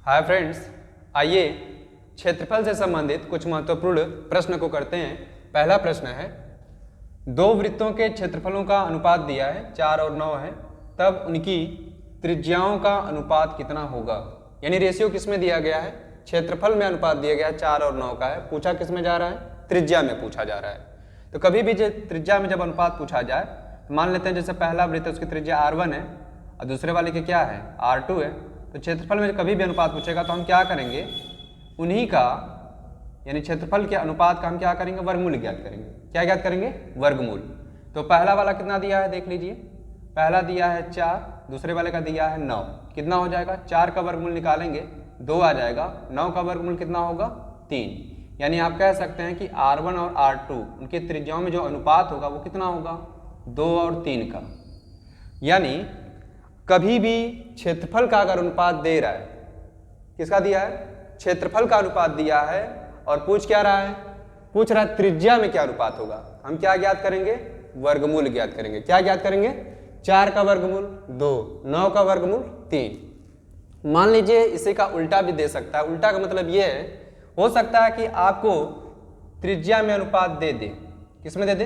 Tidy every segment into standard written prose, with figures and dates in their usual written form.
Hi friends, आइए क्षेत्रफल से संबंधित कुछ महत्वपूर्ण प्रश्न को करते हैं। पहला प्रश्न है, दो वृत्तों के क्षेत्रफलों का अनुपात दिया है 4 और 9 है, तब उनकी त्रिज्याओं का अनुपात कितना होगा। यानी रेशियो किस में दिया गया है, क्षेत्रफल में अनुपात दिया गया है 4 और 9 का है। पूछा किस में जा रहा है, त्रिज्या में पूछा जा रहा है। तो कभी भी त्रिज्या में जब अनुपात पूछा जाए तो मान लेते हैं जैसे पहला वृत्त है उसकी त्रिज्या R1 है और दूसरे वाले की क्या है, R2 है। तो क्षेत्रफल में कभी भी अनुपात पूछेगा तो हम क्या करेंगे, उन्हीं का यानी क्षेत्रफल के अनुपात का हम क्या करेंगे, वर्गमूल ज्ञात करेंगे। क्या ज्ञात करेंगे, वर्गमूल। तो पहला वाला कितना दिया है देख लीजिए, पहला दिया है 4, दूसरे वाले का दिया है 9। कितना हो जाएगा, 4 का वर्गमूल निकालेंगे 2 आ जाएगा, 9 का वर्गमूल कितना होगा 3। यानी आप कह सकते हैं कि R1 और R2 उनकी त्रिज्याओं में जो अनुपात होगा वो कितना होगा, 2 और 3 का। यानी कभी भी क्षेत्रफल का अगर अनुपात दे रहा है, किसका दिया है, क्षेत्रफल का अनुपात दिया है और पूछ क्या रहा है, पूछ रहा है त्रिज्या में क्या अनुपात होगा, हम क्या ज्ञात करेंगे, वर्गमूल ज्ञात करेंगे। क्या ज्ञात करेंगे, 4 का वर्गमूल 2, 9 का वर्गमूल 3। मान लीजिए इसी का उल्टा भी दे सकता है। उल्टा का मतलब ये है, हो सकता है कि आपको त्रिज्या में अनुपात दे दे, किसमें दे दे,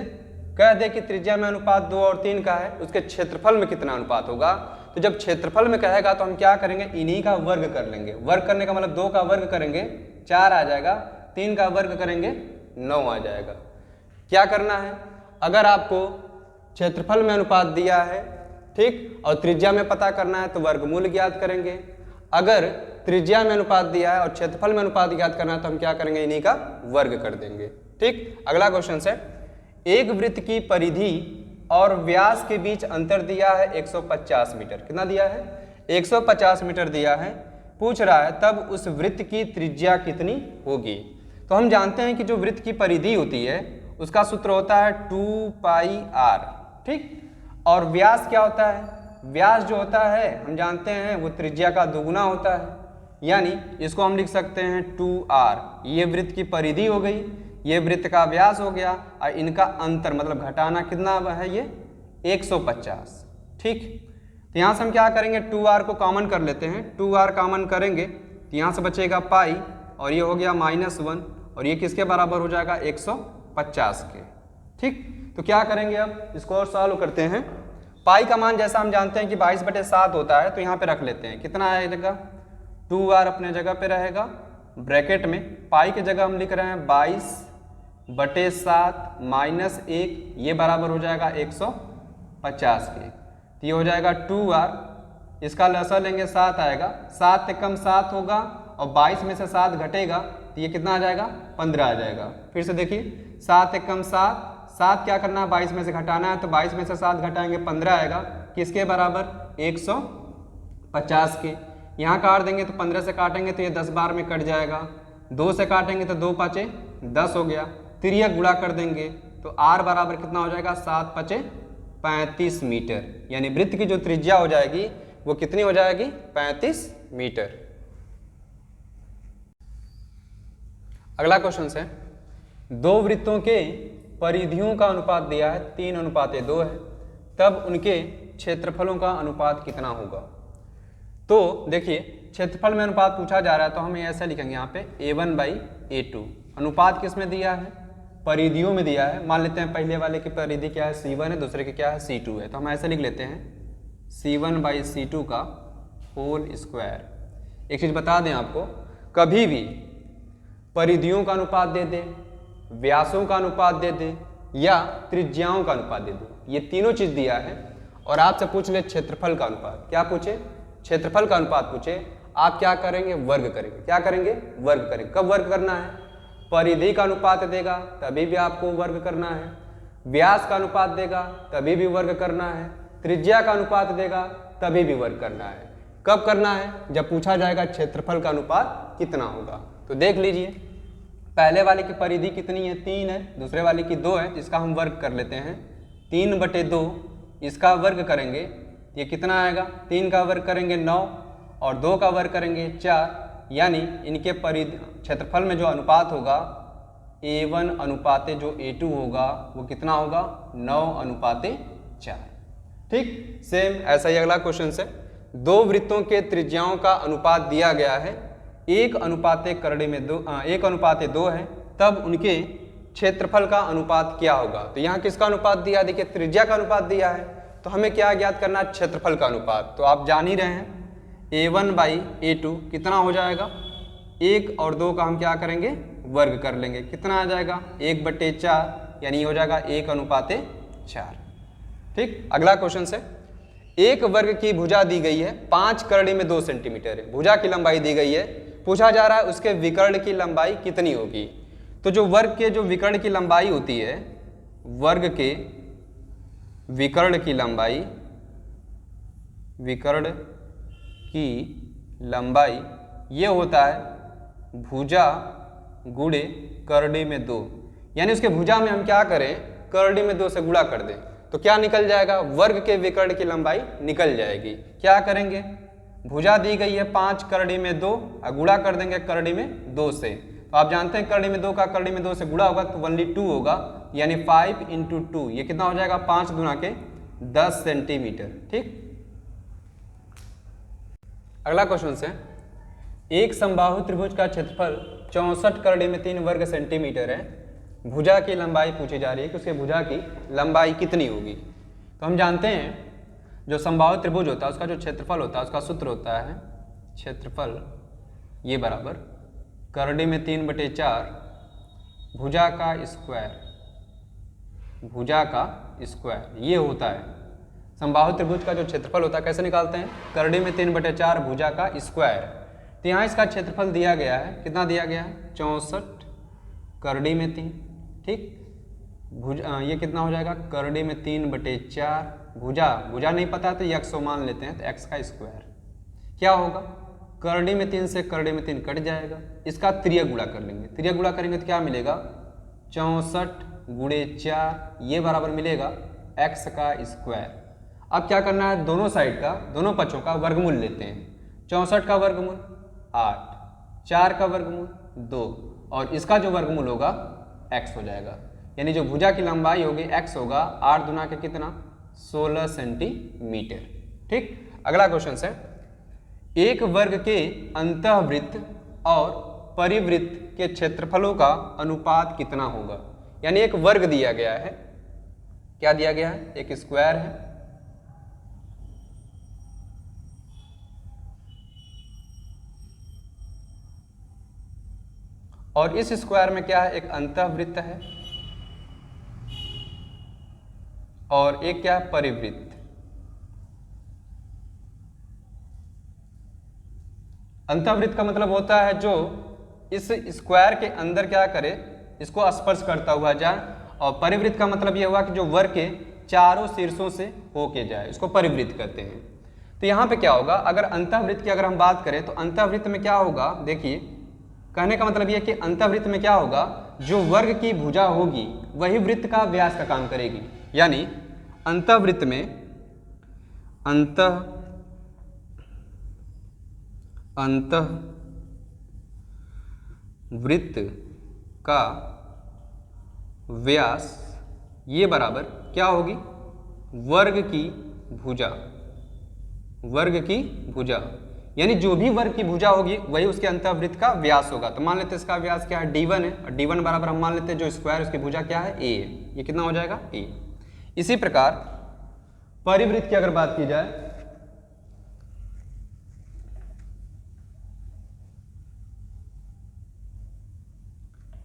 कह दे कि त्रिज्या में अनुपात 2 और 3 का है, उसके क्षेत्रफल में कितना अनुपात होगा। तो जब क्षेत्रफल में कहेगा तो हम क्या करेंगे, इन्हीं का वर्ग कर लेंगे। वर्ग करने का मतलब 2 का वर्ग करेंगे 4 आ जाएगा, 3 का वर्ग करेंगे 9 आ जाएगा। क्या करना है, अगर आपको क्षेत्रफल में अनुपात दिया है ठीक और त्रिज्या में पता करना है तो वर्गमूल ज्ञात करेंगे। अगर त्रिज्या में अनुपात दिया है और क्षेत्रफल में अनुपात ज्ञात करना है तो हम क्या करेंगे, इन्हीं का वर्ग कर देंगे। ठीक, अगला क्वेश्चन है, एक वृत्त की परिधि और व्यास के बीच अंतर दिया है 150 मीटर। कितना दिया है, 150 मीटर दिया है। पूछ रहा है तब उस वृत्त की त्रिज्या कितनी होगी। तो हम जानते हैं कि जो वृत्त की परिधि होती है उसका सूत्र होता है 2πr, ठीक। और व्यास क्या होता है, व्यास जो होता है हम जानते हैं वो त्रिज्या का दुगुना होता है। यानी इसको हम लिख सकते हैं 2r। ये वृत्त की परिधि हो गई, ये वृत्त का व्यास हो गया और इनका अंतर मतलब घटाना कितना है, ये 150। ठीक, तो यहाँ से हम क्या करेंगे, 2r को कॉमन कर लेते हैं। 2r कॉमन करेंगे तो यहाँ से बचेगा पाई और ये हो गया -1 और ये किसके बराबर हो जाएगा, 150 के। ठीक, तो क्या करेंगे, अब इसको और सॉल्व करते हैं। पाई का मान जैसा हम जानते हैं कि 22/7 होता है, तो यहाँ पे रख लेते हैं। कितना आएगा, 2r अपने जगह पे रहेगा, ब्रैकेट में पाई की जगह हम लिख रहे हैं 22/7 -1, ये बराबर हो जाएगा 150 के। तो ये हो जाएगा 2r, इसका लसा लेंगे 7 आएगा, 7 से कम 7 होगा और 22 में से 7 घटेगा तो ये कितना आ जाएगा, 15 आ जाएगा। फिर से देखिए, 7 से कम 7, 7 क्या करना है, 22 में से घटाना है, तो 22 में से 7 घटाएंगे 15 आएगा, किसके बराबर, 150 के। यहाँ काट देंगे तो 15 से काटेंगे तो ये 10 बार में कट जाएगा, 2 से काटेंगे तो 2 5 10 हो गया, तिर्यक गुणा कर देंगे तो r बराबर कितना हो जाएगा, 7 5 35 मीटर। यानी वृत्त की जो त्रिज्या हो जाएगी वो कितनी हो जाएगी, 35 मीटर। अगला क्वेश्चन है, दो वृत्तों के परिधियों का अनुपात दिया है 3:2 है, तब उनके क्षेत्रफलों का अनुपात कितना होगा। तो देखिए क्षेत्रफल में अनुपात पूछा जा रहा है तो हम ऐसा लिखेंगे यहाँ पे A1/A2। अनुपात किस में दिया है, परिधियों में दिया है। मान लेते हैं पहले वाले की परिधि क्या है, C1 है, दूसरे की क्या है, C2 है। तो हम ऐसे लिख लेते हैं C1/C2 का होल स्क्वायर। एक चीज़ बता दें आपको, कभी भी परिधियों का अनुपात दे दे, व्यासों का अनुपात दे दे या त्रिज्याओं का अनुपात दे दे, ये तीनों चीज़ दिया है और आपसे पूछ ले क्षेत्रफल का अनुपात, क्या पूछे, क्षेत्रफल का अनुपात पूछे, आप क्या करेंगे, वर्ग करेंगे। क्या करेंगे, वर्ग करेंगे। कब वर्ग करना है, परिधि का अनुपात देगा तभी भी आपको वर्ग करना है, व्यास का अनुपात देगा तभी भी वर्ग करना है, त्रिज्या का अनुपात देगा तभी भी वर्ग करना है। कब करना है, जब पूछा जाएगा क्षेत्रफल का अनुपात कितना होगा। तो देख लीजिए, पहले वाले की परिधि कितनी है, 3 है, दूसरे वाले की 2 है, जिसका हम वर्ग कर लेते हैं। 3/2 इसका वर्ग करेंगे, ये कितना आएगा, 3 का वर्ग करेंगे 9 और 2 का वर्ग करेंगे 4। यानी इनके परिधि क्षेत्रफल में जो अनुपात होगा A1 जो A2 होगा वो कितना होगा, 9:4। ठीक, सेम ऐसा ही अगला क्वेश्चन है, दो वृत्तों के त्रिज्याओं का अनुपात दिया गया है 1:2 है, तब उनके क्षेत्रफल का अनुपात क्या होगा। तो यहाँ किसका अनुपात दिया, देखिए त्रिज्या का अनुपात दिया है, तो हमें क्या ज्ञात करना है, क्षेत्रफल का अनुपात। तो आप जान ही रहे हैं A1/A2 कितना हो जाएगा, 1 और 2 का हम क्या करेंगे, वर्ग कर लेंगे, कितना आ जाएगा 1/4, यानी हो जाएगा 1:4। ठीक। अगला क्वेश्चन से, एक वर्ग की भुजा दी गई है 5 करड़ी में 2 सेंटीमीटर है, भुजा की लंबाई दी गई है, पूछा जा रहा है उसके विकर्ण की लंबाई कितनी होगी। तो जो वर्ग के जो विकर्ण की लंबाई होती है, वर्ग के विकर्ण की लंबाई ये होता है भुजा गुणे करड़ी में 2, यानी उसके भुजा में हम क्या करें, करड़ी में 2 से गुणा कर दें, तो क्या निकल जाएगा, वर्ग के विकर्ण की लंबाई निकल जाएगी। क्या करेंगे, भुजा दी गई है 5 करड़ी में 2 और गुणा कर देंगे करड़ी में 2 से। तो आप जानते हैं करड़ी में 2 का करड़ी में 2 से गुणा होगा तो ओनली 2 होगा, यानी 5 × 2, ये कितना हो जाएगा 5 दूना के 10 सेंटीमीटर। ठीक। अगला क्वेश्चन से, एक समबाहु त्रिभुज का क्षेत्रफल 64 करड़ी में 3 वर्ग सेंटीमीटर है, भुजा की लंबाई पूछी जा रही है कि उसके भुजा की लंबाई कितनी होगी। तो हम जानते हैं जो समबाहु त्रिभुज होता है उसका जो क्षेत्रफल होता है उसका सूत्र होता है क्षेत्रफल ये बराबर करड़ी में 3/4 भुजा का स्क्वायर, ये होता है समबाहु त्रिभुज का जो क्षेत्रफल होता है। कैसे निकालते हैं, करड़ी में 3/4 भुजा का स्क्वायर। तो यहाँ इसका क्षेत्रफल दिया गया है, कितना दिया गया है 64 करड़ी में 3। ठीक। भुजा ये कितना हो जाएगा, करड़ी में 3/4 भुजा नहीं पता तो x मान लेते हैं, तो x का स्क्वायर क्या होगा, करड़ी में 3 से करड़ी में 3 कट जाएगा, इसका त्रिय गुणा कर लेंगे, त्रिय गुणा करेंगे तो क्या मिलेगा 64 × 4, ये बराबर मिलेगा x का स्क्वायर। अब क्या करना है, दोनों साइड का, दोनों पक्षों का वर्गमूल लेते हैं। 64 का वर्गमूल 8, 4 का वर्गमूल 2 और इसका जो वर्गमूल होगा x हो जाएगा, यानी जो भुजा की लंबाई होगी x होगा 8 दूना के कितना 16 सेंटीमीटर। ठीक। अगला क्वेश्चन है, एक वर्ग के अंतःवृत्त और परिवृत्त के क्षेत्रफलों का अनुपात कितना होगा। यानी एक वर्ग दिया गया है, क्या दिया गया है, एक स्क्वायर है, और इस स्क्वायर में क्या है, एक अंतःवृत्त है और एक क्या है, परिवृत्त। अंतःवृत्त का मतलब होता है जो इस स्क्वायर के अंदर क्या करे, इसको स्पर्श करता हुआ जाए, और परिवृत्त का मतलब यह हुआ कि जो वर्ग के चारों शीर्षों से होके जाए, इसको परिवृत्त कहते हैं। तो यहाँ पे क्या होगा, अगर अंतःवृत्त की अगर हम बात करें तो अंतःवृत्त में क्या होगा, देखिए कहने का मतलब यह कि अंतःवृत्त में क्या होगा, जो वर्ग की भुजा होगी वही वृत्त का व्यास का काम करेगी। यानी अंतःवृत्त में अंतःवृत्त का व्यास ये बराबर क्या होगी, वर्ग की भुजा, यानी जो भी वर्ग की भुजा होगी वही उसके अंतःवृत्त का व्यास होगा। तो मान लेते हैं इसका व्यास क्या है, d1 है, और d1 बराबर हम मान लेते हैं जो स्क्वायर उसकी भुजा क्या है, a है, ये कितना हो जाएगा a। इसी प्रकार परिवृत्त की अगर बात की जाए,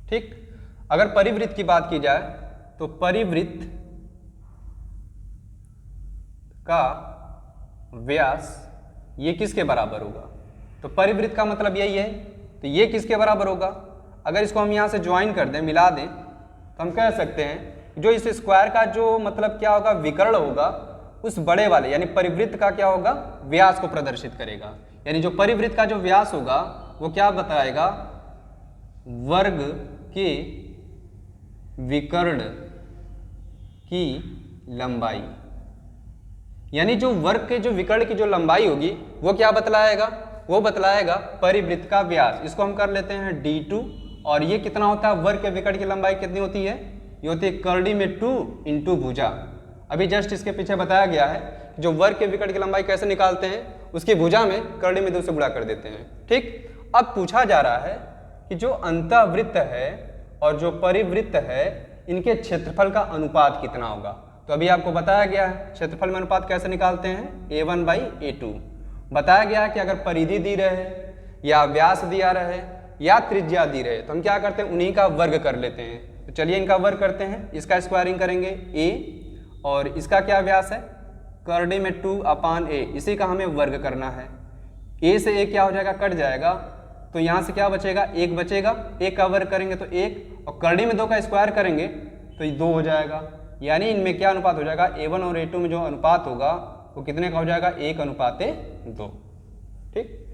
ठीक, अगर परिवृत्त की बात की जाए तो परिवृत्त का व्यास ये किसके बराबर होगा, तो परिवृत्त का मतलब यही है, तो ये किसके बराबर होगा, अगर इसको हम यहाँ से ज्वाइन कर दें, मिला दें, तो हम कह सकते हैं जो इस स्क्वायर का जो मतलब क्या होगा, विकर्ण होगा, उस बड़े वाले यानी परिवृत्त का क्या होगा, व्यास को प्रदर्शित करेगा। यानी जो परिवृत्त का जो व्यास होगा वो क्या बताएगा, वर्ग के विकर्ण की लंबाई, यानी जो वर्ग के जो विकर्ण की जो लंबाई होगी वो क्या बतलाएगा, वो बतलाएगा परिवृत्त का व्यास। इसको हम कर लेते हैं d2, और ये कितना होता है, वर्ग के विकर्ण की लंबाई कितनी होती है, ये होती है करड़ी में 2 × भुजा। अभी जस्ट इसके पीछे बताया गया है जो वर्ग के विकर्ण की लंबाई कैसे निकालते हैं, उसकी भुजा में करड़ी में 2 से गुणा कर देते हैं। ठीक। अब पूछा जा रहा है कि जो अंतःवृत्त है और जो परिवृत्त है इनके क्षेत्रफल का अनुपात कितना होगा। तो अभी आपको बताया गया है क्षेत्रफल में अनुपात कैसे निकालते हैं, A1/A2। बताया गया है कि अगर परिधि दी रहे या व्यास दिया रहे या त्रिज्या दी रहे तो हम क्या करते हैं, उन्हीं का वर्ग कर लेते हैं। तो चलिए इनका वर्ग करते हैं। इसका स्क्वायरिंग करेंगे a, और इसका क्या व्यास है, करड़ी में 2/a, इसी का हमें वर्ग करना है। a से a क्या हो जाएगा, कट जाएगा, तो यहाँ से क्या बचेगा, 1 बचेगा। 1 का वर्ग करेंगे तो 1, और करड़ी में 2 का स्क्वायर करेंगे तो ये 2 हो जाएगा। यानी इनमें क्या अनुपात हो जाएगा, A1 और A2 में जो अनुपात होगा वो कितने का हो जाएगा, 1/2। ठीक।